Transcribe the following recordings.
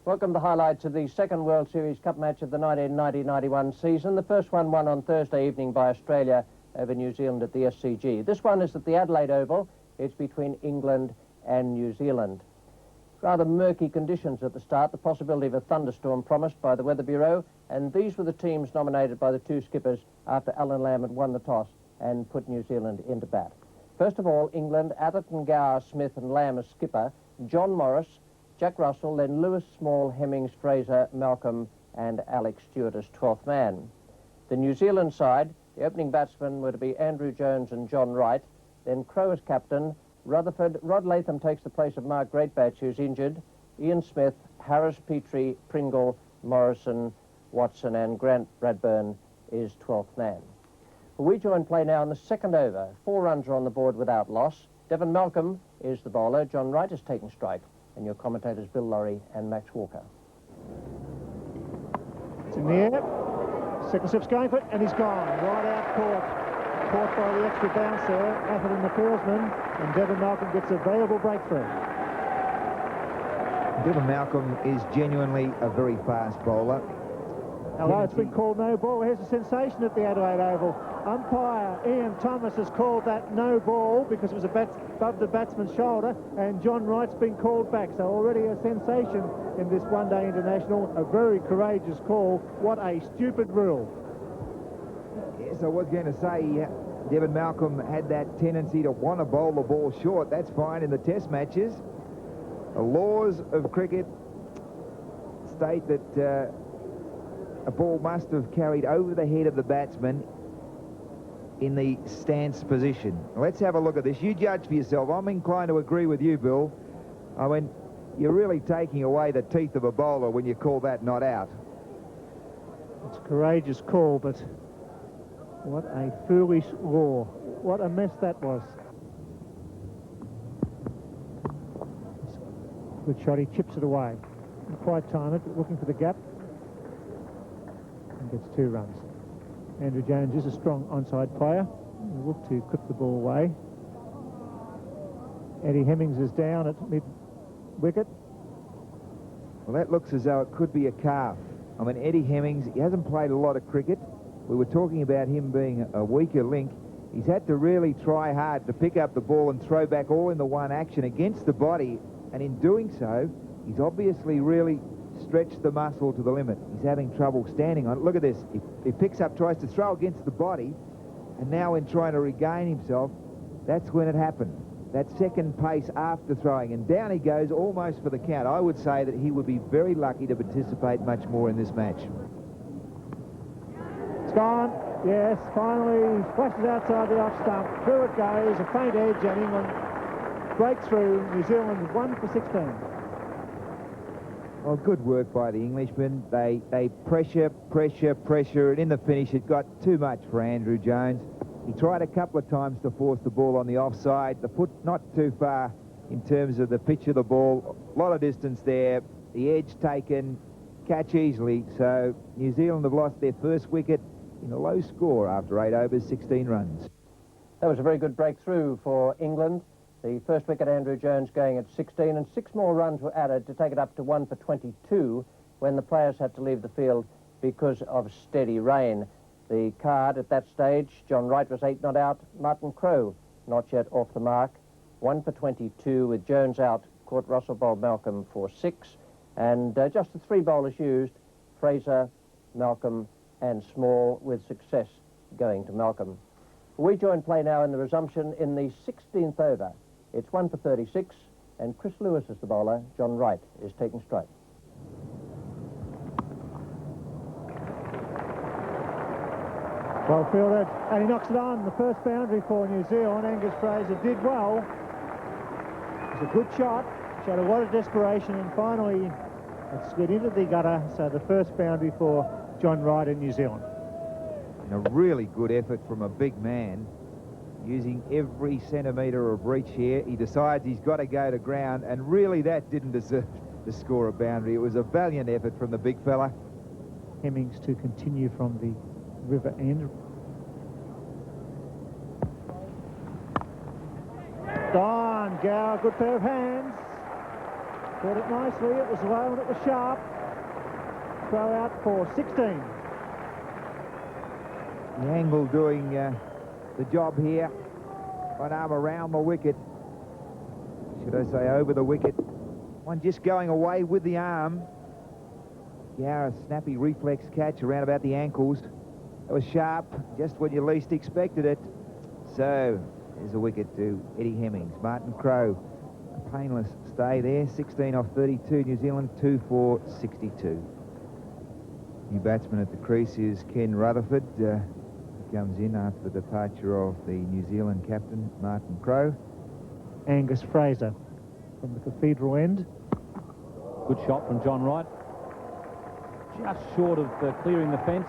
Welcome to the highlights of the second World Series Cup match of the 1990-91 season. The first one won on Thursday evening by Australia over New Zealand at the SCG. This one is at the Adelaide Oval. It's between England and New Zealand. Rather murky conditions at the start, the possibility of a thunderstorm promised by the Weather Bureau, and these were the teams nominated by the two skippers after Allan Lamb had won the toss and put New Zealand into bat. First of all, England, Atherton, Gower, Smith and Lamb as skipper, John Morris, Jack Russell, then Lewis, Small, Hemmings, Fraser, Malcolm and Alex Stewart as 12th man. The New Zealand side, the opening batsmen were to be Andrew Jones and John Wright, then Crowe as captain, Rutherford, Rod Latham takes the place of Mark Greatbatch, who's injured, Ian Smith, Harris, Petrie, Pringle, Morrison, Watson and Grant Bradburn is 12th man. We join play now in the second over. 4 runs are on the board without loss. Devon Malcolm is the bowler, John Wright has taken strike, and your commentators Bill Laurie and Max Walker. It's in the air. Second slip's going for it, and he's gone. Right out caught. Caught by the extra bounce there. Atherton the fieldsman, and Devon Malcolm gets a valuable breakthrough. Devon Malcolm is genuinely a very fast bowler. Hello, it's been called no ball. Here's a sensation at the Adelaide Oval. Umpire Ian Thomas has called that no ball because it was above the batsman's shoulder, and John Wright's been called back. So already a sensation in this one-day international. A very courageous call. What a stupid rule. Yes, I was going to say, Devon Malcolm had that tendency to want to bowl the ball short. That's fine in the test matches. The laws of cricket state that a ball must have carried over the head of the batsman in the stance position. Let's have a look at this. You judge for yourself. I'm inclined to agree with you, Bill. I mean, you're really taking away the teeth of a bowler when you call that not out. It's a courageous call, but what a foolish law. What a mess that was. Good shot, he chips it away. Didn't quite time it, but looking for the gap. And gets 2 runs. Andrew Jones is a strong onside player. He'll look to clip the ball away. Eddie Hemmings is down at mid-wicket. Well, that looks as though it could be a calf. I mean, Eddie Hemmings, he hasn't played a lot of cricket. We were talking about him being a weaker link. He's had to really try hard to pick up the ball and throw back all in the one action against the body. And in doing so, he's obviously really stretched the muscle to the limit. He's having trouble standing on it. Look at this. He picks up, tries to throw against the body, and now in trying to regain himself, that's when it happened. That second pace after throwing, and down he goes almost for the count. I would say that he would be very lucky to participate much more in this match. It's gone. Yes, finally flashes outside the off stump. Through it goes, a faint edge, and England breakthrough. New Zealand 1 for 16. Well, good work by the Englishmen. They pressure, and in the finish it got too much for Andrew Jones. He tried a couple of times to force the ball on the offside. The foot not too far in terms of the pitch of the ball. A lot of distance there. The edge taken, catch easily. So New Zealand have lost their first wicket in a low score after 8 overs, 16 runs. That was a very good breakthrough for England. The first wicket, Andrew Jones, going at 16, and 6 more runs were added to take it up to 1 for 22 when the players had to leave the field because of steady rain. The card at that stage, John Wright was 8 not out, Martin Crowe not yet off the mark. 1 for 22 with Jones out, caught Russell bowled Malcolm for 6, and just the 3 bowlers used, Fraser, Malcolm and Small, with success going to Malcolm. We join play now in the resumption in the 16th over. It's 1 for 36, and Chris Lewis is the bowler. John Wright is taking strike. Well fielded, and he knocks it on. The first boundary for New Zealand. Angus Fraser did well. It was a good shot. Showed a lot of desperation, and finally it slid into the gutter. So the first boundary for John Wright in New Zealand. And a really good effort from a big man, using every centimetre of reach here. He decides he's got to go to ground, and really that didn't deserve to score a boundary. It was a valiant effort from the big fella. Hemmings to continue from the river end. Gone, Gower, good pair of hands. Caught it nicely, it was low and it was sharp. Throw out for 16. The angle doing the job here. One arm around the wicket. Should I say over the wicket. One just going away with the arm. Yeah, a snappy reflex catch around about the ankles. It was sharp, just when you least expected it. So, there's a wicket to Eddie Hemmings. Martin Crowe, a painless stay there. 16 off 32, New Zealand, 2 for 62. New batsman at the crease is Ken Rutherford. He comes in after the departure of the New Zealand captain, Martin Crowe. Angus Fraser from the Cathedral end. Good shot from John Wright. Just short of clearing the fence.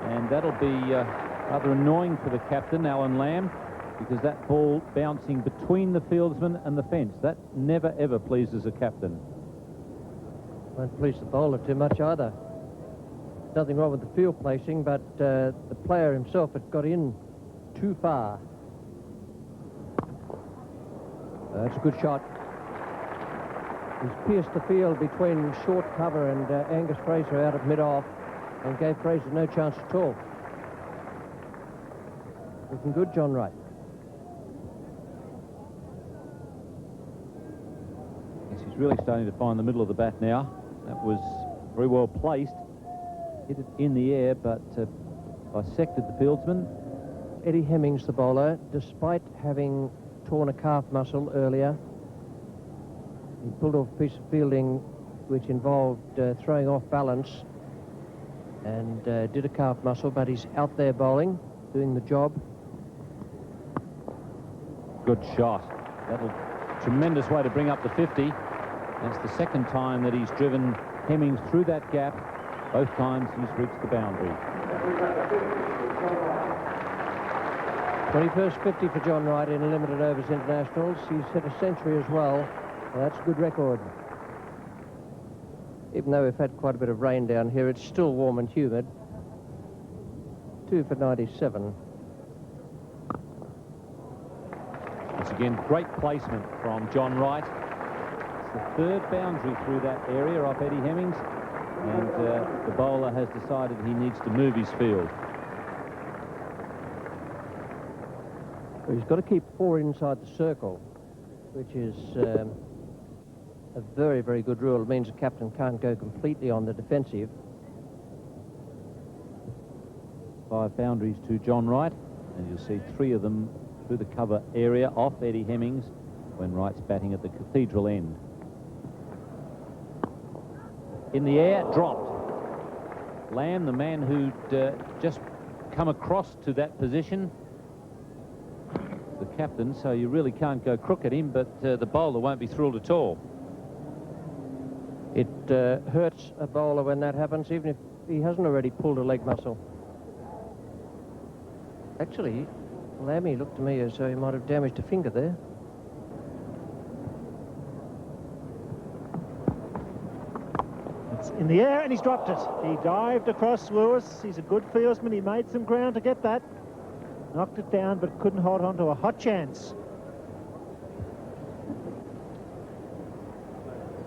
And that'll be rather annoying for the captain, Allan Lamb, because that ball bouncing between the fieldsman and the fence, that never ever pleases a captain. Won't please the bowler too much either. Nothing wrong with the field placing, but the player himself had got in too far. That's a good shot. He's pierced the field between short cover and Angus Fraser out at mid-off, and gave Fraser no chance at all. Looking good, John Wright. Yes, he's really starting to find the middle of the bat now. That was very well placed. Hit it in the air, but bisected the fieldsman. Eddie Hemmings, the bowler, despite having torn a calf muscle earlier, he pulled off a piece of fielding which involved throwing off balance and did a calf muscle, but he's out there bowling, doing the job. Good shot. That'll tremendous way to bring up the 50. That's the second time that he's driven Hemmings through that gap. Both times he's reached the boundary. 21st 50 for John Wright in limited overs internationals. He's hit a century as well. That's a good record. Even though we've had quite a bit of rain down here, it's still warm and humid. 2 for 97. Once again, great placement from John Wright. It's the third boundary through that area off Eddie Hemmings, and the bowler has decided he needs to move his field. Well, he's got to keep 4 inside the circle, which is a very, very good rule. It means the captain can't go completely on the defensive. 5 boundaries to John Wright, and you'll see 3 of them through the cover area off Eddie Hemmings when Wright's batting at the Cathedral end. In the air, dropped. Lamb, the man who'd just come across to that position, the captain, so you really can't go crook at him, but the bowler won't be thrilled at all. It hurts a bowler when that happens, even if he hasn't already pulled a leg muscle. Actually, Lammy looked to me as though he might have damaged a finger there. It's in the air and he's dropped it. He dived across Lewis. He's a good fieldsman. He made some ground to get that. Knocked it down, but couldn't hold on to a hot chance.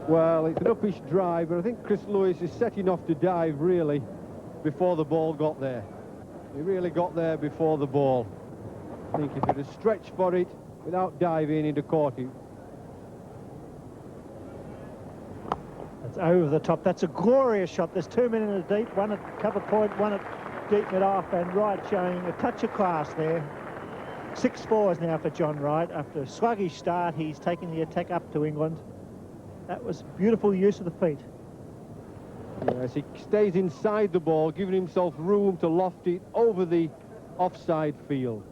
Well, it's an uppish drive, but I think Chris Lewis is setting off to dive, really, before the ball got there. He really got there before the ball. I think if he'd have stretched for it without diving, he'd have caught it. That's over the top. That's a glorious shot. There's 2 men in the deep, one at cover point, one at deep mid-off, and Wright showing a touch of class there. 6 fours now for John Wright. After a sluggish start, he's taking the attack up to England. That was beautiful use of the feet. Yes, he stays inside the ball, giving himself room to loft it over the offside field.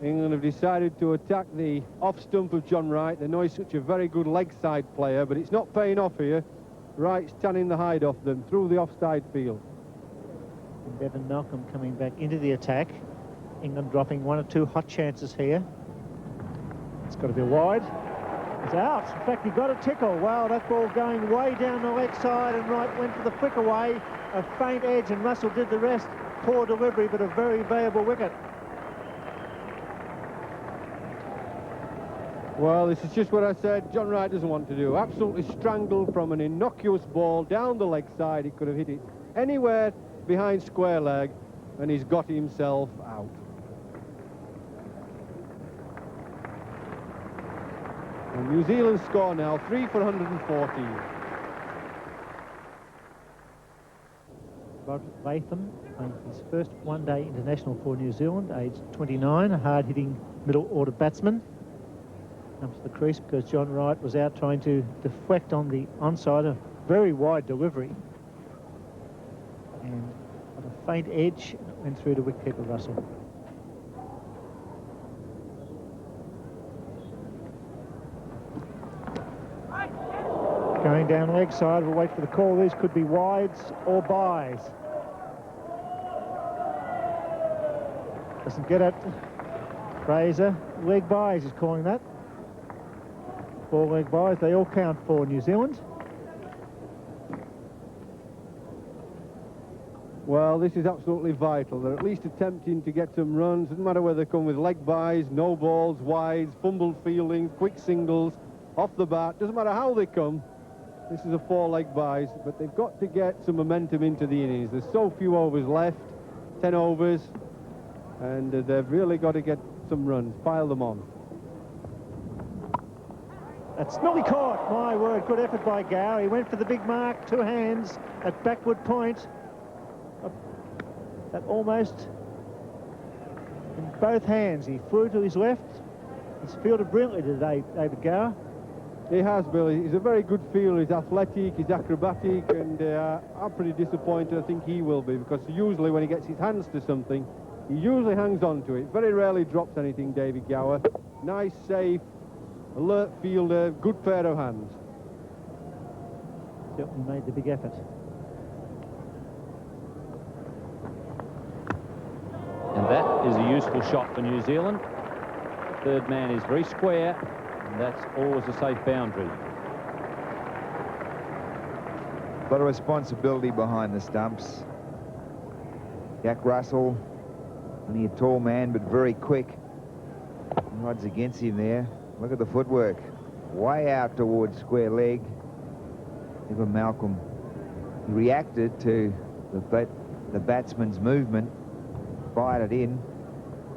England have decided to attack the off stump of John Wright. They know he's such a very good leg side player, but it's not paying off here. Wright's tanning the hide off them through the offside field. And Bevan Malcolm coming back into the attack. England dropping 1 or 2 hot chances here. It's got to be wide. It's out. In fact, he got a tickle. Wow, that ball going way down the leg side, and Wright went for the flick away. A faint edge, and Russell did the rest. Poor delivery, but a very valuable wicket. Well, this is just what I said John Wright doesn't want to do. Absolutely strangled from an innocuous ball down the leg side. He could have hit it anywhere behind square leg, and he's got himself out. And New Zealand score now 3 for 114. Latham playing his first one-day international for New Zealand, aged 29, a hard-hitting middle-order batsman. Comes to the crease because John Wright was out trying to deflect on the onside, a very wide delivery. And on a faint edge, it went through to wicketkeeper Russell. Going down leg side, we'll wait for the call. These could be wides or byes. Doesn't get it. Fraser, leg byes is calling that. 4 leg byes, they all count for New Zealand. Well, this is absolutely vital. They're at least attempting to get some runs. Doesn't matter whether they come with leg byes, no balls, wides, fumbled fieldings, quick singles, off the bat. Doesn't matter how they come. This is a 4 leg byes, but they've got to get some momentum into the innings. There's so few overs left, 10 overs, and they've really got to get some runs, pile them on. That's nearly caught. My word, good effort by Gow. He went for the big mark, 2 hands at backward point. That almost in both hands. He flew to his left. He's fielded brilliantly today, David Gower. He has, Billy. He's a very good fielder. He's athletic, he's acrobatic, and I'm pretty disappointed. I think he will be, because usually when he gets his hands to something, he usually hangs on to it. Very rarely drops anything, David Gower. Nice, safe, alert fielder, good pair of hands. Certainly made the big effort. And that is a useful shot for New Zealand. Third man is very square, and that's always a safe boundary. A lot of responsibility behind the stumps. Jack Russell, only a tall man, but very quick. Odds against him there. Look at the footwork. Way out towards square leg. Devon Malcolm, he reacted to the batsman's movement, fired it in.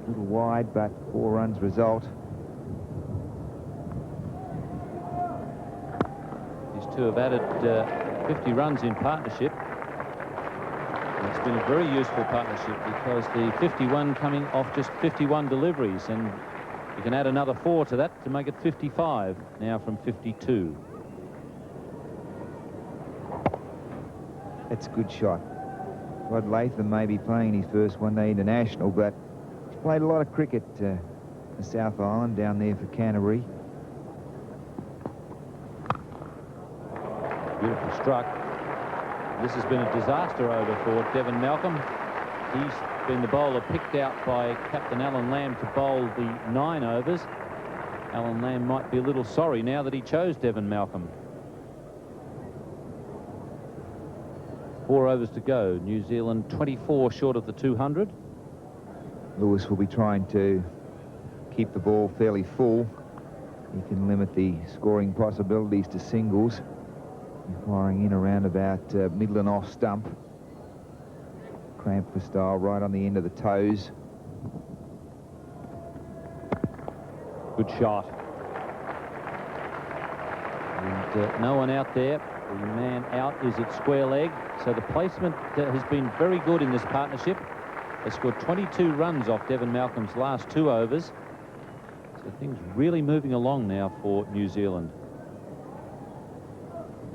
A little wide, but 4 runs result. These two have added 50 runs in partnership. And it's been a very useful partnership, because the 51 coming off just 51 deliveries, and you can add another 4 to that to make it 55 now from 52. That's a good shot. Rod Latham may be playing his first one-day international, but he's played a lot of cricket in the South Island, down there for Canterbury. Beautifully struck. This has been a disaster over for Devon Malcolm. He's been the bowler picked out by Captain Allan Lamb to bowl the 9 overs. Allan Lamb might be a little sorry now that he chose Devon Malcolm. 4 overs to go. New Zealand 24 short of the 200. Lewis will be trying to keep the ball fairly full. He can limit the scoring possibilities to singles. Firing in around about middle and off stump. Cramp for style, right on the end of the toes. Good shot. And no one out there. The man out is at square leg. So the placement has been very good in this partnership. They scored 22 runs off Devon Malcolm's last 2 overs. So things really moving along now for New Zealand.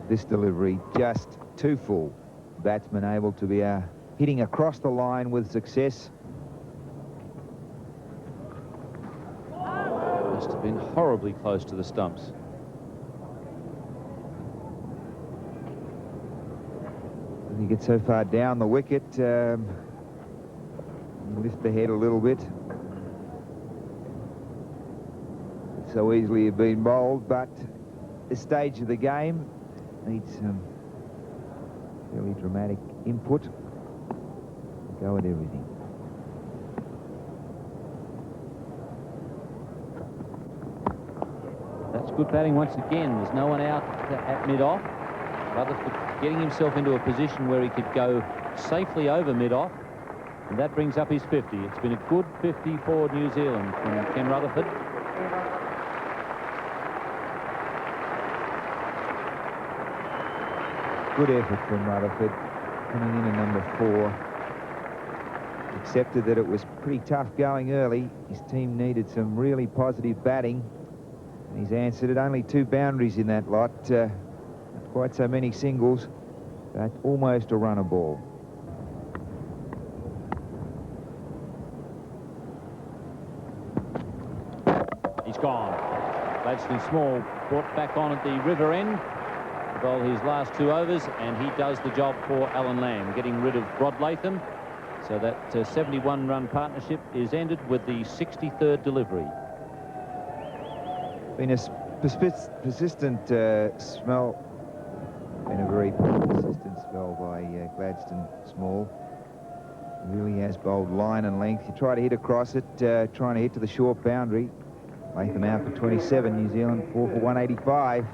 This delivery just too full. Batsman able to be hitting across the line with success. Must have been horribly close to the stumps. When you get so far down the wicket, lift the head a little bit. So easily have been bowled, but this stage of the game needs some fairly dramatic input. Go at everything. That's good batting once again. There's no one out at mid-off. Rutherford getting himself into a position where he could go safely over mid-off, and that brings up his 50. It's been a good 50 for New Zealand from Ken Rutherford. Good effort from Rutherford, coming in at number 4. Accepted that it was pretty tough going early. His team needed some really positive batting, and he's answered it. Only 2 boundaries in that lot. Not quite so many singles, but almost a runner ball. He's gone. Gladstone Small brought back on at the river end to bowl his last 2 overs, and he does the job for Allan Lamb, getting rid of Rod Latham. So that 71-run partnership is ended with the 63rd delivery. Been a persistent smell. Been a very persistent spell by Gladstone Small. He really has bowled line and length. You try to hit across it, trying to hit to the short boundary. Latham out for 27. New Zealand 4 for 185.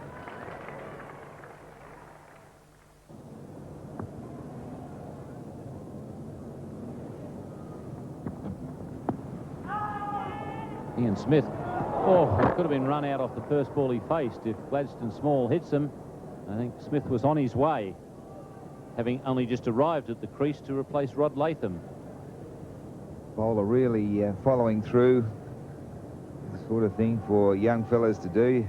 Ian Smith. Oh, it could have been run out off the first ball he faced. If Gladstone Small hits him, I think Smith was on his way, having only just arrived at the crease to replace Rod Latham. Bowler really following through. The sort of thing for young fellas to do.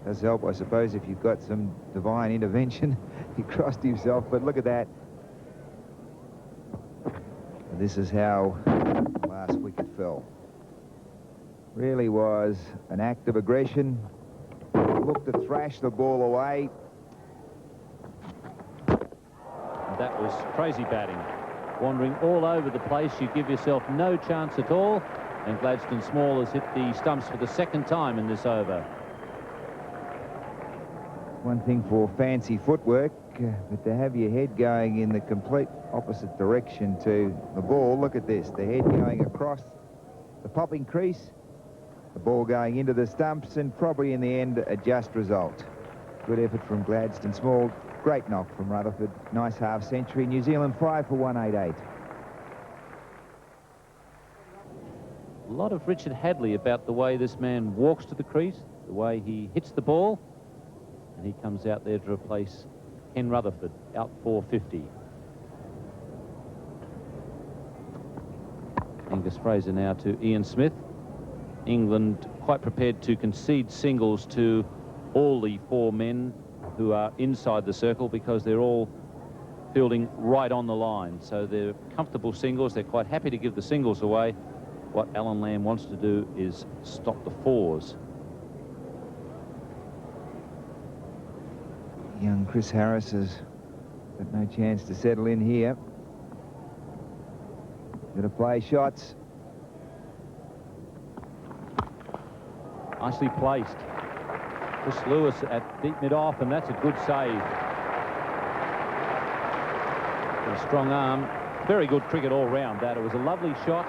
Does help, I suppose, if you've got some divine intervention. He crossed himself, but look at that. This is how the last wicket fell. Really was an act of aggression. Looked to thrash the ball away. That was crazy batting. Wandering all over the place, you give yourself no chance at all. And Gladstone Small has hit the stumps for the 2nd time in this over. One thing for fancy footwork, but to have your head going in the complete opposite direction to the ball. Look at this, the head going across the popping crease, the ball going into the stumps, and probably in the end a just result. Good effort from Gladstone Small. Great knock from Rutherford. Nice half century. New Zealand 5 for 188. A lot of Richard Hadley about the way this man walks to the crease, the way he hits the ball, and he comes out there to replace Ken Rutherford, out for 50. Angus Fraser now to Ian Smith. England quite prepared to concede singles to all the 4 men who are inside the circle, because they're all fielding right on the line. So they're comfortable singles. They're quite happy to give the singles away. What Allan Lamb wants to do is stop the 4s. Young Chris Harris has got no chance to settle in here. Going to play shots. Nicely placed. Chris Lewis at deep mid-off, and that's a good save. A strong arm. Very good cricket all round that. It was a lovely shot,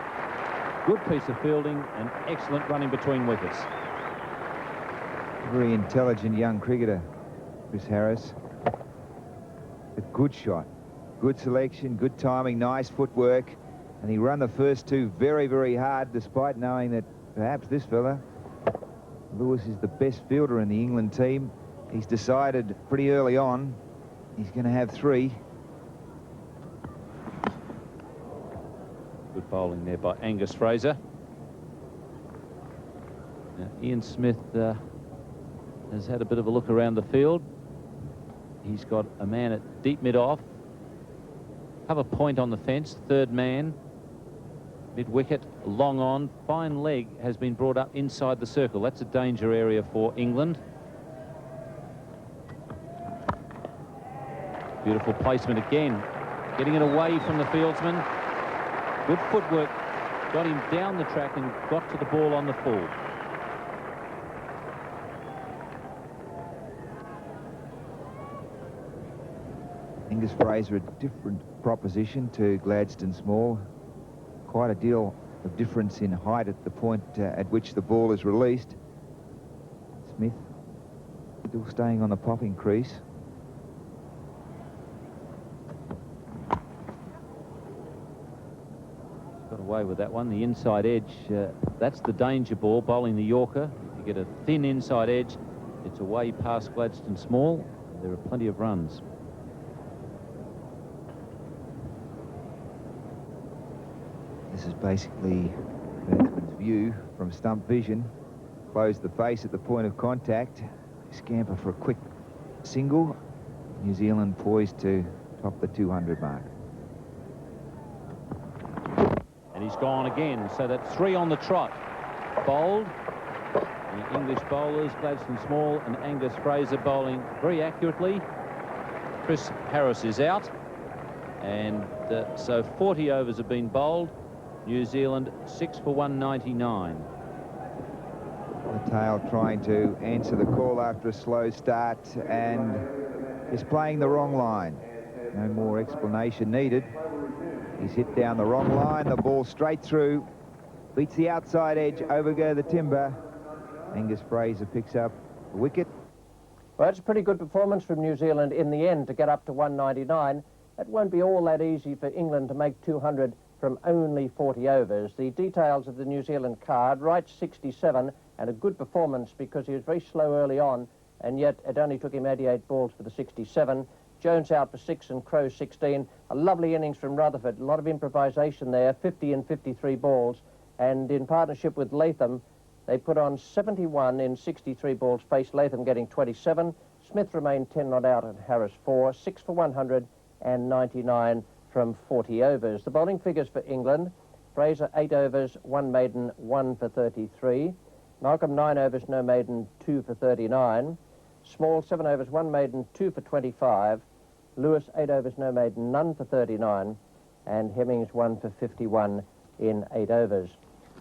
good piece of fielding, and excellent running between wickets. Very intelligent young cricketer, Chris Harris. A good shot, good selection, good timing, nice footwork, and he ran the first 2 very, very hard, despite knowing that perhaps this fella, Lewis, is the best fielder in the England team. He's decided pretty early on he's going to have 3. Good bowling there by Angus Fraser. Now, Ian Smith has had a bit of a look around the field. He's got a man at deep mid-off. Cover point on the fence, 3rd man. Mid-wicket, long on, fine leg has been brought up inside the circle. That's a danger area for England. Beautiful placement again. Getting it away from the fieldsman. Good footwork. Got him down the track and got to the ball on the full. Angus Fraser, a different proposition to Gladstone Small. Quite a deal of difference in height at the point at which the ball is released. Smith Still staying on the popping crease. Got away with that one. The inside edge, that's the danger ball, bowling the Yorker. If you get a thin inside edge, it's away past Gladstone Small. There are plenty of runs. This is basically batsman's view from stump vision. Close the face at the point of contact. Scamper for a quick single. New Zealand poised to top the 200 mark. And he's gone again, so that's 3 on the trot. Bowled. The English bowlers, Gladstone Small and Angus Fraser, bowling very accurately. Chris Harris is out. And so 40 overs have been bowled. New Zealand 6 for 199. The tail trying to answer the call after a slow start and is playing the wrong line. No more explanation needed. He's hit down the wrong line. The ball straight through. Beats the outside edge. Over go the timber. Angus Fraser picks up a wicket. Well, it's a pretty good performance from New Zealand in the end to get up to 199. It won't be all that easy for England to make 200 from only 40 overs. The details of the New Zealand card: Wright 67, and a good performance because he was very slow early on, and yet it only took him 88 balls for the 67. Jones out for 6 and Crowe 16. A lovely innings from Rutherford. A lot of improvisation there, 50 and 53 balls. And in partnership with Latham, they put on 71 in 63 balls, faced Latham getting 27. Smith remained 10 not out and Harris 4, 6 for 199 from 40 overs. The bowling figures for England: Fraser 8 overs, 1 maiden, 1 for 33. Malcolm 9 overs, no maiden, 2 for 39. Small 7 overs, 1 maiden, 2 for 25. Lewis 8 overs, no maiden, none for 39. And Hemmings 1 for 51 in 8 overs.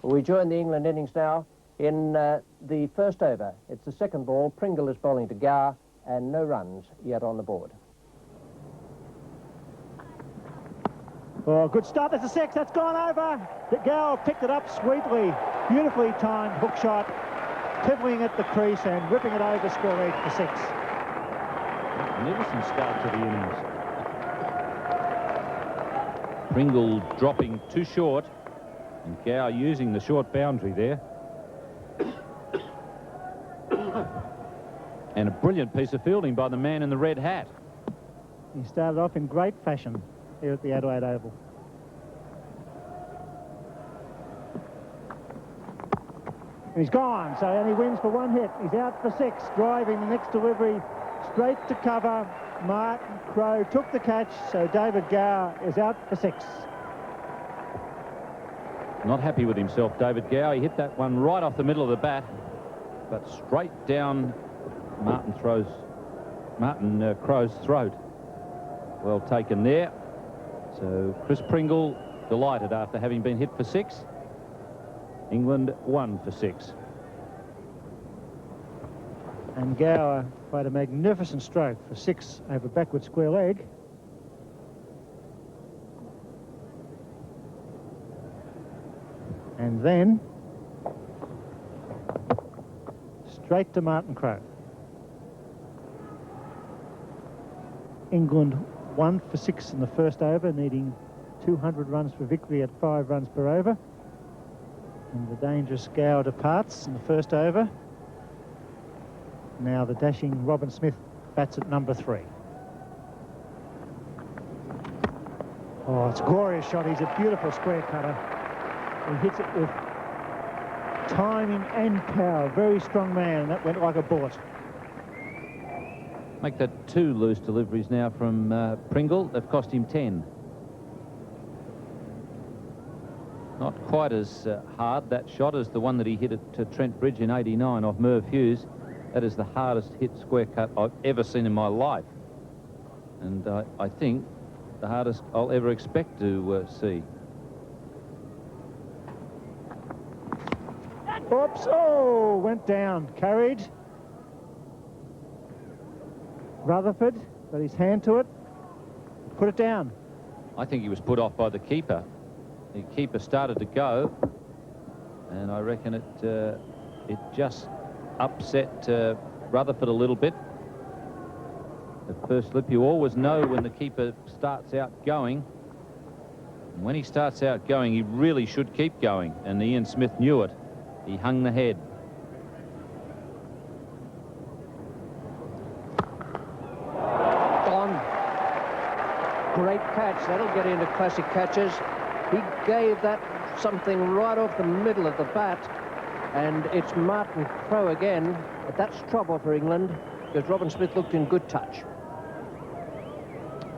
We join the England innings now in the first over. It's the second ball. Pringle is bowling to Gower, and no runs yet on the board. Oh, good start. There's a 6. That's gone over. The Gower picked it up sweetly. Beautifully timed hook shot. Pivoting at the crease and whipping it over square leg for 6. Magnificent start to the innings. Pringle dropping too short, and Gower using the short boundary there. And a brilliant piece of fielding by the man in the red hat. He started off in great fashion here at the Adelaide Oval. And he's gone, so only wins for 1 hit. He's out for 6, driving the next delivery straight to cover. Martin Crowe took the catch, so David Gower is out for 6. Not happy with himself, David Gower. He hit that one right off the middle of the bat, but straight down Martin Crowe's throat. Well taken there. So Chris Pringle delighted after having been hit for 6. England 1 for 6. And Gower played a magnificent stroke for 6 over backward square leg. And then straight to Martin Crowe. England 1 for 6 in the first over, needing 200 runs for victory at 5 runs per over. And the dangerous Gower departs in the first over. Now the dashing Robin Smith bats at number 3. Oh, it's a glorious shot. He's a beautiful square cutter. He hits it with timing and power. Very strong man, and that went like a bullet. Make that 2 loose deliveries now from Pringle. They've cost him 10. Not quite as hard, that shot, as the one that he hit at Trent Bridge in '89 off Merv Hughes. That is the hardest hit square cut I've ever seen in my life. And I think the hardest I'll ever expect to see. Oops, oh, went down, carried. Rutherford got his hand to it, put it down. I think he was put off by the keeper. The keeper started to go, and I reckon it just upset Rutherford a little bit. At first slip, you always know when the keeper starts out going. And when he starts out going, he really should keep going. And Ian Smith knew it. He hung the head. On. Great catch. That'll get into classic catches. He gave that something right off the middle of the bat. And it's Martin Crowe again. But that's trouble for England because Robin Smith looked in good touch.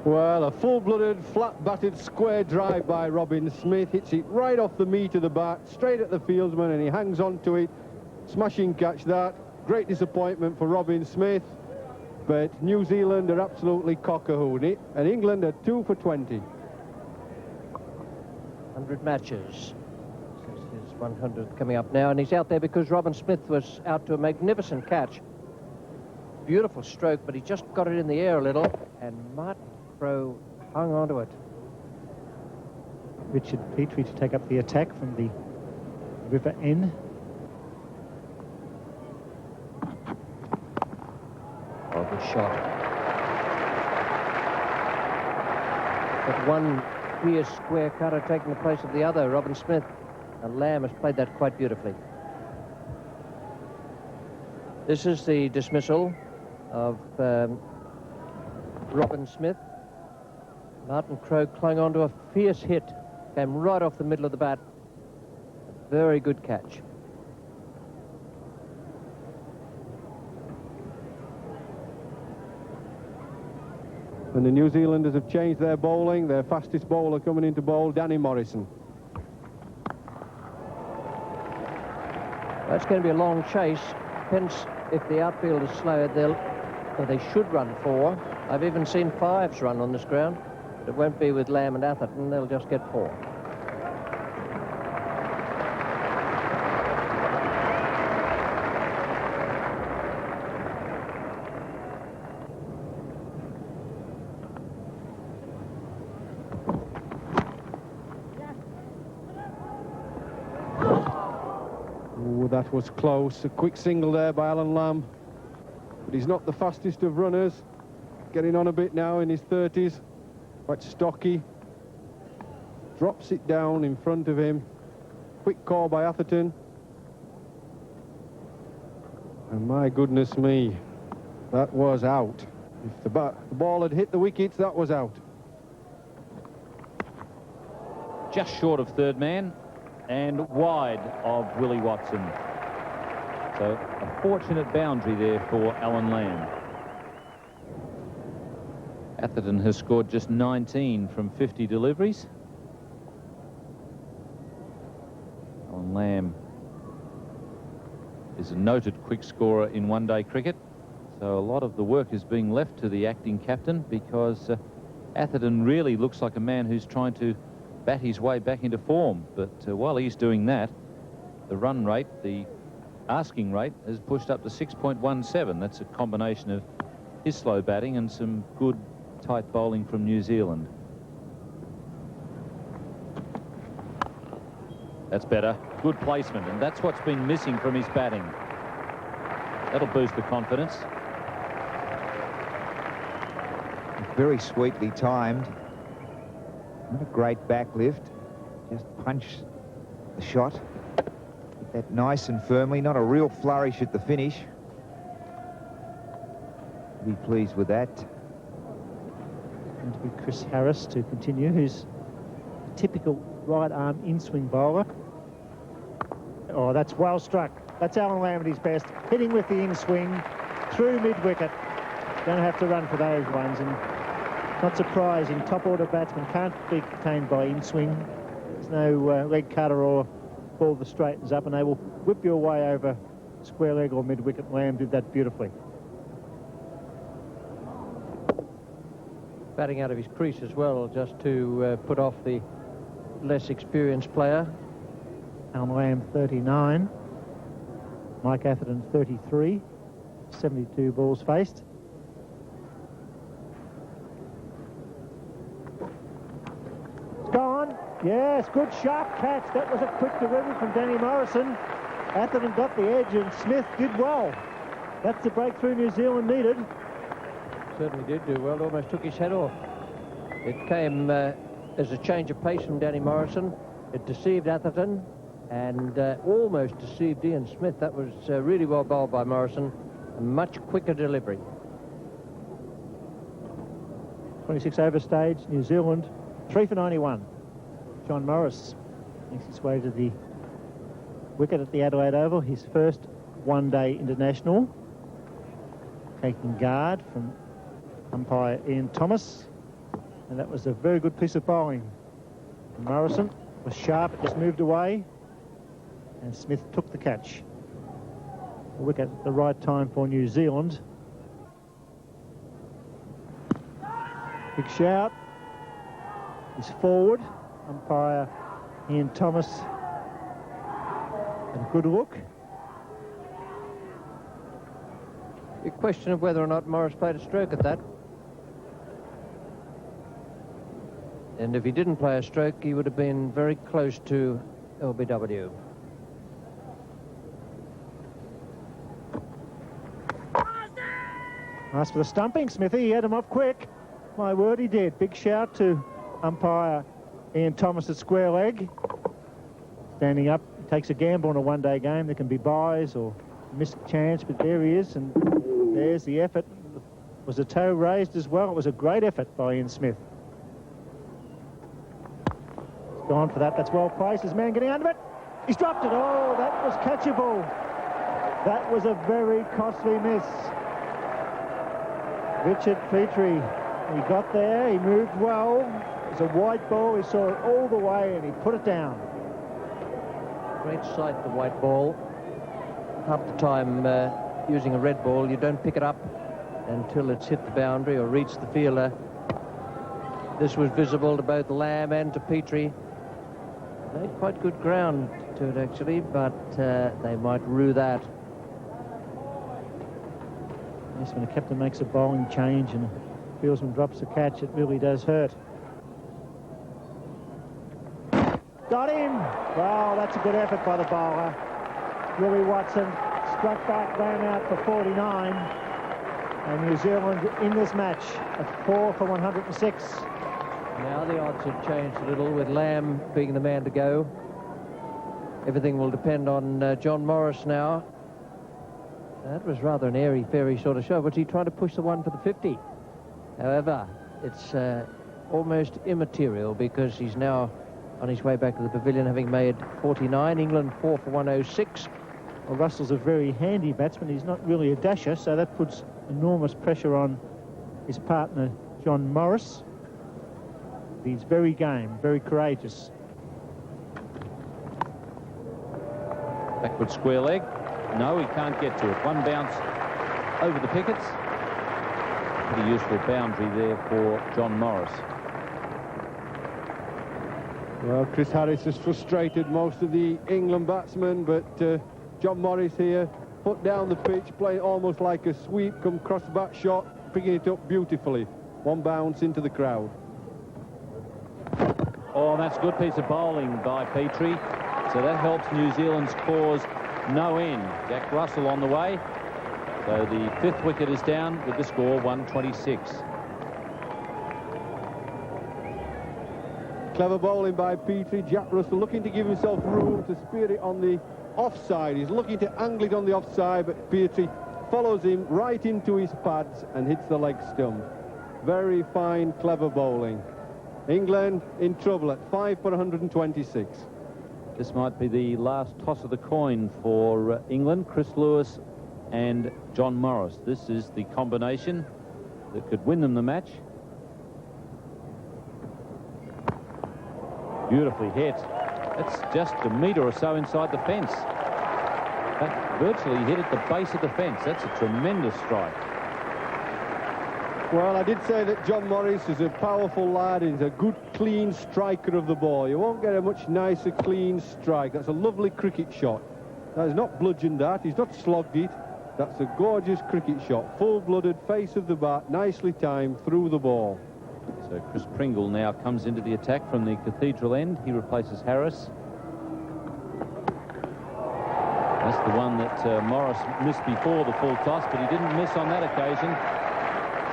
Well, a full-blooded, flat-batted square drive by Robin Smith. Hits it right off the meat of the bat, straight at the fieldsman, and he hangs on to it. Smashing catch that. Great disappointment for Robin Smith. But New Zealand are absolutely cock-a-hoon, and England are 2 for 20. 100 matches. This is his 100th coming up now, and he's out there because Robin Smith was out to a magnificent catch. Beautiful stroke, but he just got it in the air a little, and Martin Crowe hung onto it. Richard Petrie to take up the attack from the river N. Oh, good shot. But one fierce square cutter taking the place of the other, Robin Smith. And Lamb has played that quite beautifully. This is the dismissal of Robin Smith. Martin Crowe clung onto a fierce hit. Came right off the middle of the bat. Very good catch. And the New Zealanders have changed their bowling. Their fastest bowler coming into bowl, Danny Morrison. That's going to be a long chase. Hence, if the outfield is slow, they should run 4. I've even seen 5s run on this ground. It won't be with Lamb and Atherton. They'll just get 4. Ooh, that was close. A quick single there by Allan Lamb. But he's not the fastest of runners. Getting on a bit now in his 30s. Quite stocky. Drops it down in front of him. Quick call by Atherton. And my goodness me, that was out. If the ball had hit the wickets, that was out. Just short of third man and wide of Willie Watson. So a fortunate boundary there for Allan Lamb. Atherton has scored just 19 from 50 deliveries. Allan Lamb is a noted quick scorer in one-day cricket. So a lot of the work is being left to the acting captain because Atherton really looks like a man who's trying to bat his way back into form. But while he's doing that, the run rate, the asking rate, has pushed up to 6.17. That's a combination of his slow batting and some good tight bowling from New Zealand. That's better. Good placement, and that's what's been missing from his batting. That'll boost the confidence. Very sweetly timed. Not a great back lift. Just punch the shot. Hit that nice and firmly. Not a real flourish at the finish. Be pleased with that. Going to be Chris Harris to continue, who's a typical right arm in-swing bowler. Oh, that's well struck. That's Allan Lamb at his best. Hitting with the in-swing through mid-wicket. Don't have to run for those ones. And not surprising, top-order batsmen can't be contained by in-swing. There's no leg cutter or ball that straightens up, and they will whip your way over square leg or mid-wicket. Lamb did that beautifully. Batting out of his crease as well, just to put off the less experienced player. Allan Lamb 39, Mike Atherton 33, 72 balls faced. Gone. Yes, good sharp catch. That was a quick delivery from Danny Morrison. Atherton got the edge and Smith did well. That's the breakthrough New Zealand needed. Certainly did do well, almost took his head off. It came as a change of pace from Danny Morrison. It deceived Atherton and almost deceived Ian Smith. That was really well bowled by Morrison. A much quicker delivery. 26 over stage, New Zealand, 3 for 91. John Morris makes his way to the wicket at the Adelaide Oval, his first one-day international. Taking guard from umpire Ian Thomas. And that was a very good piece of bowling. Morrison was sharp, it just moved away. And Smith took the catch. A wicket at the right time for New Zealand. Big shout. He's forward. Umpire Ian Thomas. And a good look. A question of whether or not Morris played a stroke at that. And if he didn't play a stroke, he would have been very close to LBW. Nice for the stumping, Smithy. He had him off quick. My word, he did. Big shout to umpire Ian Thomas at square leg. Standing up, he takes a gamble on a one-day game. There can be buys or missed chance, but there he is, and there's the effort. Was the toe raised as well? It was a great effort by Ian Smith. He's gone for that. That's well placed. His man getting under it. He's dropped it. Oh, that was catchable. That was a very costly miss. Richard Petrie, he got there, he moved well. It was a white ball, he saw it all the way and he put it down. Great sight, the white ball. Half the time using a red ball, you don't pick it up until it's hit the boundary or reached the fielder. This was visible to both Lamb and to Petrie. They had quite good ground to it actually, but they might rue that. Yes, when a captain makes a bowling change and a fieldsman drops a catch, it really does hurt. Got him! Wow, that's a good effort by the bowler. Willie Watson struck back, ran out for 49. And New Zealand in this match at 4 for 106. Now the odds have changed a little with Lamb being the man to go. Everything will depend on John Morris now. That was rather an airy-fairy sort of shot. Was he trying to push the one for the 50? However, it's almost immaterial because he's now on his way back to the pavilion having made 49. England 4 for 106. Well, Russell's a very handy batsman. He's not really a dasher, so that puts enormous pressure on his partner, John Morris. He's very game, very courageous. Backward square leg. No, he can't get to it. One bounce over the pickets. Pretty useful boundary there for John Morris. Well, Chris Harris has frustrated most of the England batsmen, but John Morris here put down the pitch, playing almost like a sweep, come cross back shot, picking it up beautifully. One bounce into the crowd. Oh, that's a good piece of bowling by Petrie. So that helps New Zealand's cause no end. Jack Russell on the way. So the 5th wicket is down with the score 126. Clever bowling by Petrie. Jack Russell looking to give himself room to spear it on the offside. He's looking to angle it on the offside, but Petrie follows him right into his pads and hits the leg stump. Very fine, clever bowling. England in trouble at 5 for 126. This might be the last toss of the coin for England. Chris Lewis and John Morris. This is the combination that could win them the match. Beautifully hit. That's just a metre or so inside the fence. That virtually hit at the base of the fence. That's a tremendous strike. Well, I did say that John Morris is a powerful lad. He's a good, clean striker of the ball. You won't get a much nicer, clean strike. That's a lovely cricket shot. That is not bludgeoned that. He's not slogged it. That's a gorgeous cricket shot. Full-blooded, face of the bat, nicely timed through the ball. So Chris Pringle now comes into the attack from the Cathedral end. He replaces Harris. That's the one that Morris missed before the full toss, but he didn't miss on that occasion.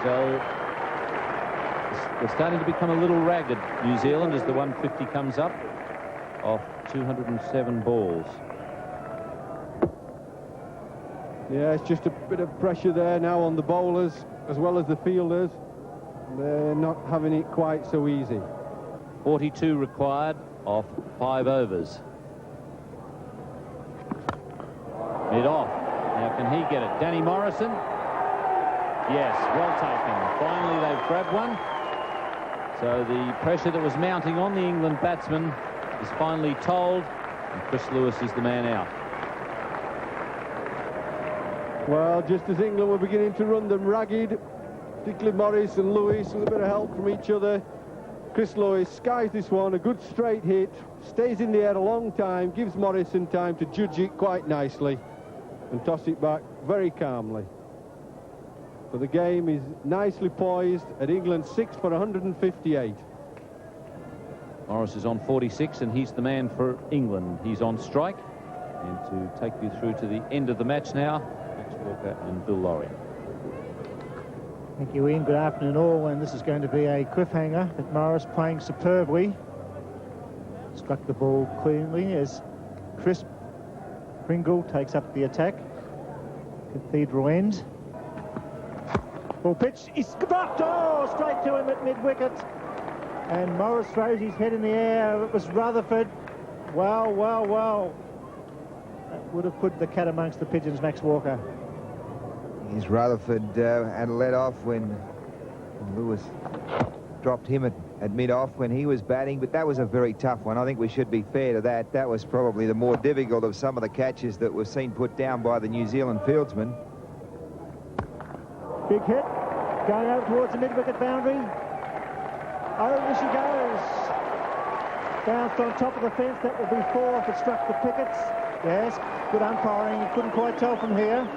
So they're starting to become a little ragged, New Zealand, as the 150 comes up off 207 balls. Yeah, it's just a bit of pressure there now on the bowlers as well as the fielders. They're not having it quite so easy. 42 required off 5 overs. Mid off. Now can he get it? Danny Morrison? Yes, well taken. Finally they've grabbed one. So the pressure that was mounting on the England batsman is finally told, and Chris Lewis is the man out. Well, just as England were beginning to run them ragged, particularly Morris and Lewis with a bit of help from each other, Chris Lewis skies this one, a good straight hit, stays in the air a long time, gives Morrison time to judge it quite nicely and toss it back very calmly. So the game is nicely poised at England 6 for 158. Morris is on 46 and he's the man for England. He's on strike. And to take you through to the end of the match now, Max Walker and Bill Laurie. Thank you, Ian. Good afternoon all, and this is going to be a cliffhanger, but Morris playing superbly. Struck the ball cleanly as Chris Pringle takes up the attack. Cathedral end. Ball pitch, he's blocked, oh, straight to him at mid-wicket. And Morris throws his head in the air. It was Rutherford. Well, well, well. That would have put the cat amongst the pigeons, Max Walker. Here's Rutherford had let off when Lewis dropped him at mid-off when he was batting, but that was a very tough one. I think we should be fair to that. That was probably the more difficult of some of the catches that were seen put down by the New Zealand fieldsmen. Big hit, going over towards the mid-wicket boundary. Over she goes. Bounced on top of the fence. That will be 4 if it struck the pickets. Yes, good umpiring. You couldn't quite tell from here.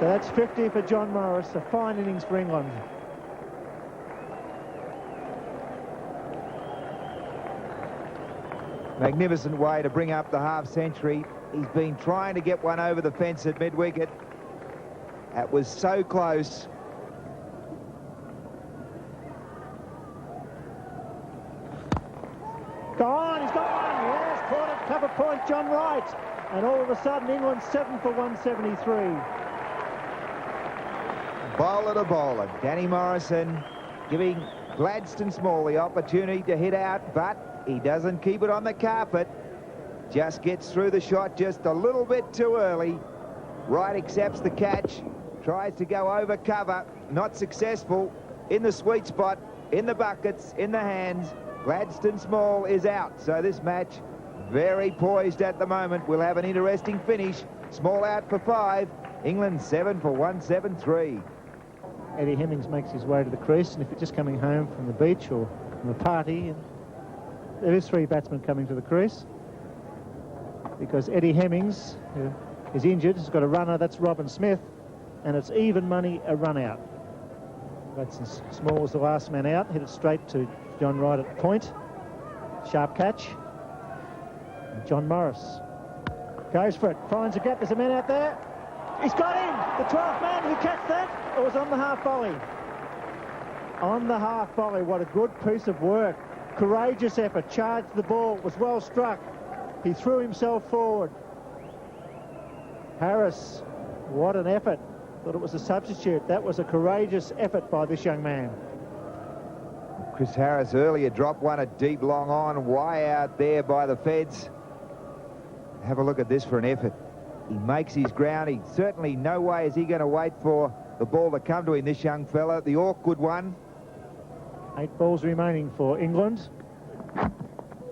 So that's 50 for John Morris. A fine innings for England. Magnificent way to bring up the half-century. He's been trying to get one over the fence at mid-wicket. That was so close. Gone, he's got one. Yes, caught it, cover point, John Wright. And all of a sudden, England 7 for 173. Bowler to bowler. Danny Morrison giving Gladstone Small the opportunity to hit out, but he doesn't keep it on the carpet. Just gets through the shot just a little bit too early. Wright accepts the catch, tries to go over cover, not successful. In the sweet spot, in the buckets, in the hands. Gladstone Small is out. So this match very poised at the moment. We'll have an interesting finish. Small out for 5. England 7 for 173. Eddie Hemmings makes his way to the crease, and if you're just coming home from the beach or from a party, there is 3 batsmen coming to the crease, because Eddie Hemmings, who is injured, has got a runner, that's Robin Smith, and it's even money a run out. Gladstone Small was the last man out, hit it straight to John Wright at point. Sharp catch. And John Morris goes for it, finds a gap, there's a man out there. He's got him! The 12th man who catch that. It was on the half volley. On the half volley, what a good piece of work. Courageous effort, charged the ball, was well struck. He threw himself forward. Harris, what an effort. Thought it was a substitute. That was a courageous effort by this young man. Chris Harris earlier dropped one at deep long on, way out there by the feds. Have a look at this for an effort. He makes his ground. He certainly, no way is he going to wait for the ball to come to him, this young fella. The awkward one. 8 balls remaining for England.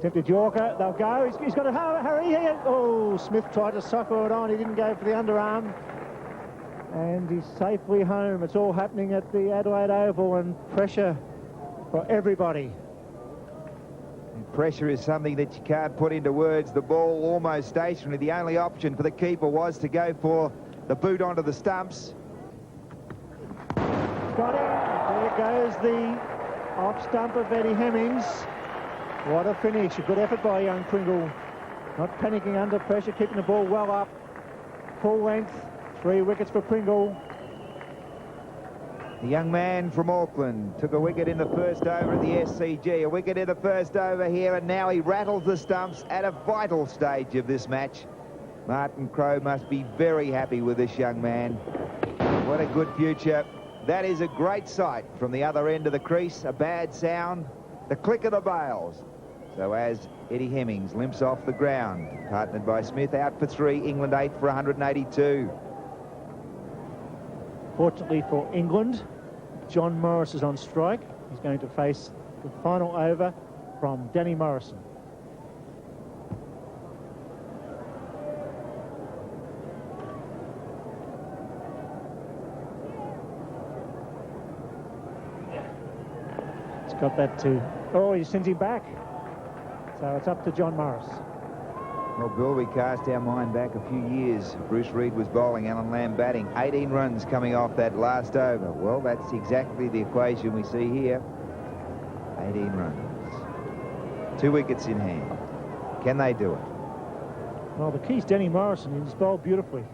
Tempted Yorker, they'll go. He's got to hurry here. Oh, Smith tried to soccer it on. He didn't go for the underarm. And he's safely home. It's all happening at the Adelaide Oval, and pressure for everybody. Pressure is something that you can't put into words. The ball almost stationary. The only option for the keeper was to go for the boot onto the stumps. Got him. There goes the off stump of Eddie Hemmings. What a finish. A good effort by young Pringle. Not panicking under pressure, keeping the ball well up. Full length, 3 wickets for Pringle. The young man from Auckland took a wicket in the first over at the SCG, a wicket in the first over here, and now he rattles the stumps at a vital stage of this match. Martin Crowe must be very happy with this young man. What a good future. That is a great sight from the other end of the crease. A bad sound, the click of the bails. So as Eddie Hemmings limps off the ground, partnered by Smith, out for 3, England 8 for 182. Fortunately for England, John Morris is on strike. He's going to face the final over from Danny Morrison. He's got that too. Oh, he sends him back. So it's up to John Morris. Well, Bill, we cast our mind back a few years. Bruce Reid was bowling, Allan Lamb batting. 18 runs coming off that last over. Well, that's exactly the equation we see here. 18 runs. 2 wickets in hand. Can they do it? Well, the key's Danny Morrison. He's bowled beautifully.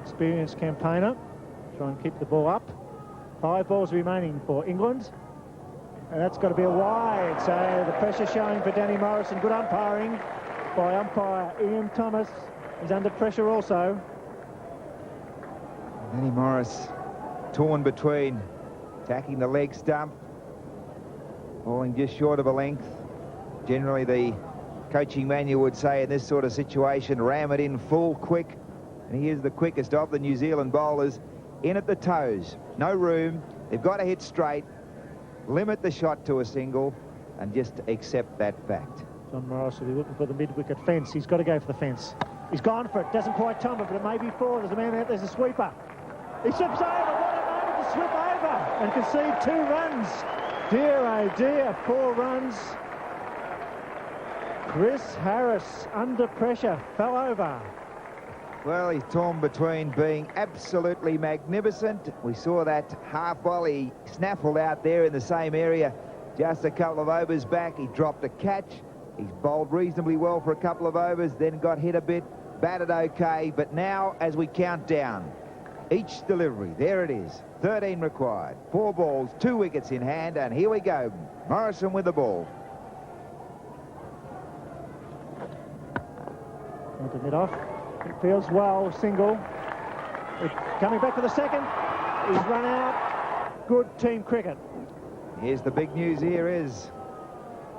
Experienced campaigner. Try and keep the ball up. 5 balls remaining for England. And that's got to be a wide. So the pressure showing for Danny Morrison. Good umpiring by umpire Ian Thomas. He's under pressure also. Danny Morris torn between attacking the leg stump, falling just short of a length. Generally, the coaching manual would say in this sort of situation, ram it in full, quick. And he is the quickest of the New Zealand bowlers. In at the toes. No room. They've got to hit straight. Limit the shot to a single and just accept that fact. John Morris will be looking for the mid-wicket fence. He's got to go for the fence. He's gone for it. Doesn't quite time it, but it may be 4. There's a man out. There's a sweeper. He slips over. What a moment to slip over and concede 2 runs. Dear, oh dear, 4 runs. Chris Harris, under pressure, fell over. Well, he's torn between being absolutely magnificent. We saw that half volley snaffled out there in the same area just a couple of overs back. He dropped a catch. He's bowled reasonably well for a couple of overs, then got hit a bit, batted okay. But now, as we count down, each delivery, there it is, 13 required, 4 balls, 2 wickets in hand, and here we go. Morrison with the ball. Want to mid off. It feels well, single. Coming back for the second. He's run out. Good team cricket. Here's the big news here is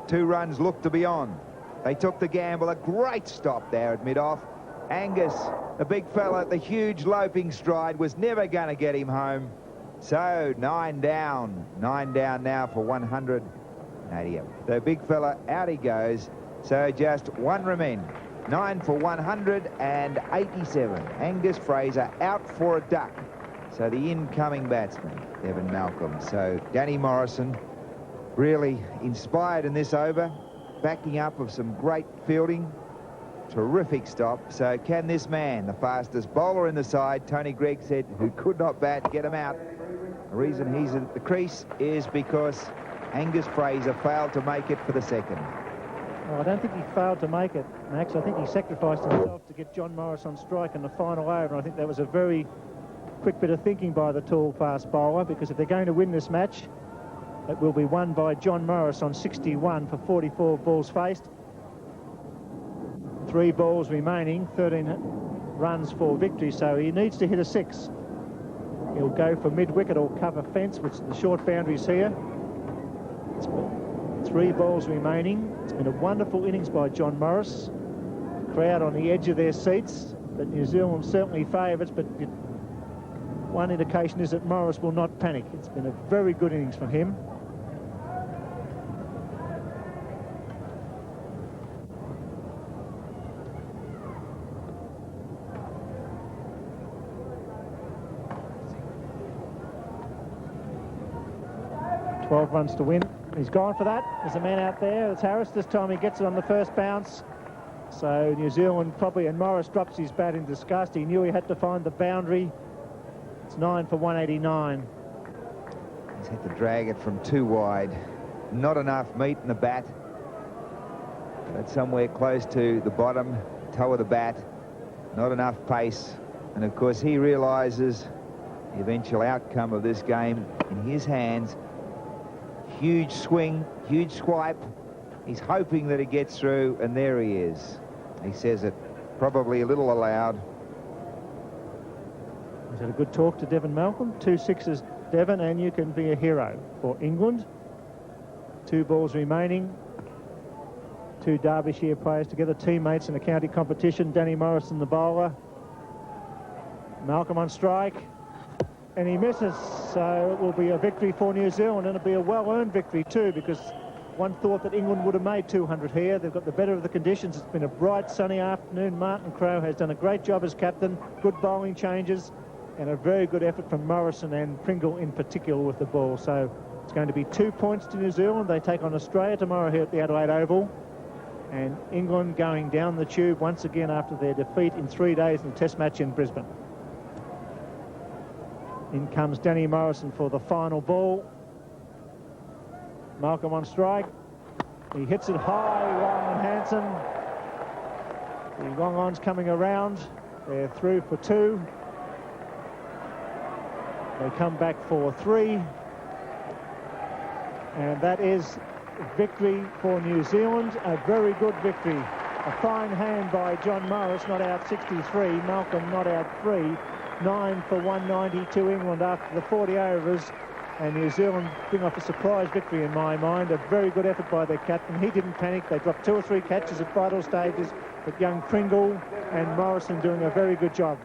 2 runs look to be on. They took the gamble. A great stop there at mid-off. Angus, the big fella, the huge loping stride, was never going to get him home. So 9 down. 9 down now for 188. The big fella, out he goes. So just 1 remaining. 9 for 187. Angus Fraser out for a duck. So the incoming batsman, Evan Malcolm. So Danny Morrison really inspired in this over, backing up of some great fielding. Terrific stop. So can this man, the fastest bowler in the side, Tony Gregg said, who could not bat, get him out? The reason he's at the crease is because Angus Fraser failed to make it for the second. Well, I don't think he failed to make it, Max. I think he sacrificed himself to get John Morris on strike in the final over, and I think that was a very quick bit of thinking by the tall fast bowler, because if they're going to win this match, it will be won by John Morris on 61 for 44 balls faced. 3 balls remaining, 13 runs for victory, so he needs to hit a 6. He'll go for mid-wicket or cover fence, which the short boundaries here. It's 3 balls remaining. It's been a wonderful innings by John Morris. The crowd on the edge of their seats, but New Zealand certainly favourites, but one indication is that Morris will not panic. It's been a very good innings for him. $12 runs to win. He's gone for that. There's a man out there. It's Harris. This time he gets it on the first bounce. So New Zealand probably, and Morris drops his bat in disgust. He knew he had to find the boundary. It's 9 for 189. He's had to drag it from too wide. Not enough meat in the bat. But somewhere close to the bottom, toe of the bat, not enough pace. And of course he realises the eventual outcome of this game in his hands. Huge swing, huge swipe. He's hoping that it gets through, and there he is. He says it probably a little aloud. He's had a good talk to Devon Malcolm. 2 sixes, Devon, and you can be a hero for England. 2 balls remaining. 2 Derbyshire players together, teammates in a county competition. Danny Morrison, the bowler. Malcolm on strike. And he misses, so it will be a victory for New Zealand, and it'll be a well-earned victory too, because one thought that England would have made 200 here. They've got the better of the conditions. It's been a bright, sunny afternoon. Martin Crowe has done a great job as captain. Good bowling changes, and a very good effort from Morrison and Pringle in particular with the ball. So it's going to be 2 points to New Zealand. They take on Australia tomorrow here at the Adelaide Oval. And England going down the tube once again after their defeat in 3 days in the Test match in Brisbane. In comes Danny Morrison for the final ball. Malcolm on strike. He hits it high, long and handsome. The long-ons coming around. They're through for 2. They come back for 3. And that is victory for New Zealand. A very good victory. A fine hand by John Morris, not out 63. Malcolm not out 3. 9 for 190 to England after the 40 overs, and New Zealand bring off a surprise victory in my mind. A very good effort by their captain. He didn't panic. They dropped 2 or 3 catches at vital stages, but young Pringle and Morrison doing a very good job.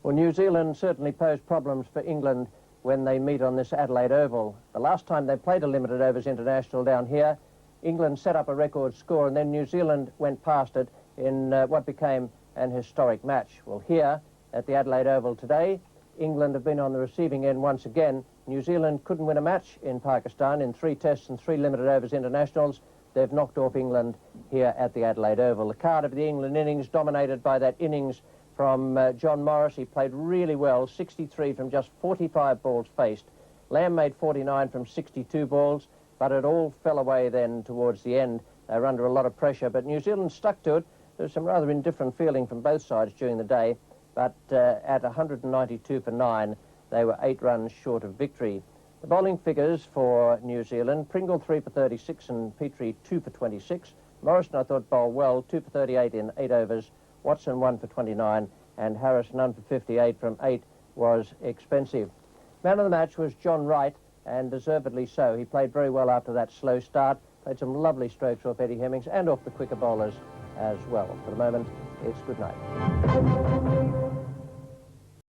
Well, New Zealand certainly posed problems for England when they meet on this Adelaide Oval. The last time they played a limited overs international down here, England set up a record score, and then New Zealand went past it in what became an historic match. Well, here at the Adelaide Oval today, England have been on the receiving end once again. New Zealand couldn't win a match in Pakistan in 3 tests and 3 limited overs internationals. They've knocked off England here at the Adelaide Oval. The card of the England innings dominated by that innings from John Morris. He played really well, 63 from just 45 balls faced. Lamb made 49 from 62 balls, but it all fell away then towards the end. They were under a lot of pressure, but New Zealand stuck to it. There was some rather indifferent feeling from both sides during the day, but at 192 for 9, they were 8 runs short of victory. The bowling figures for New Zealand: Pringle 3 for 36 and Petrie 2 for 26. Morrison, I thought, bowled well, 2 for 38 in 8 overs. Watson 1 for 29, and Harris none for 58 from 8 was expensive. Man of the match was John Wright, and deservedly so. He played very well after that slow start, played some lovely strokes off Eddie Hemmings and off the quicker bowlers as well. For the moment, it's good night.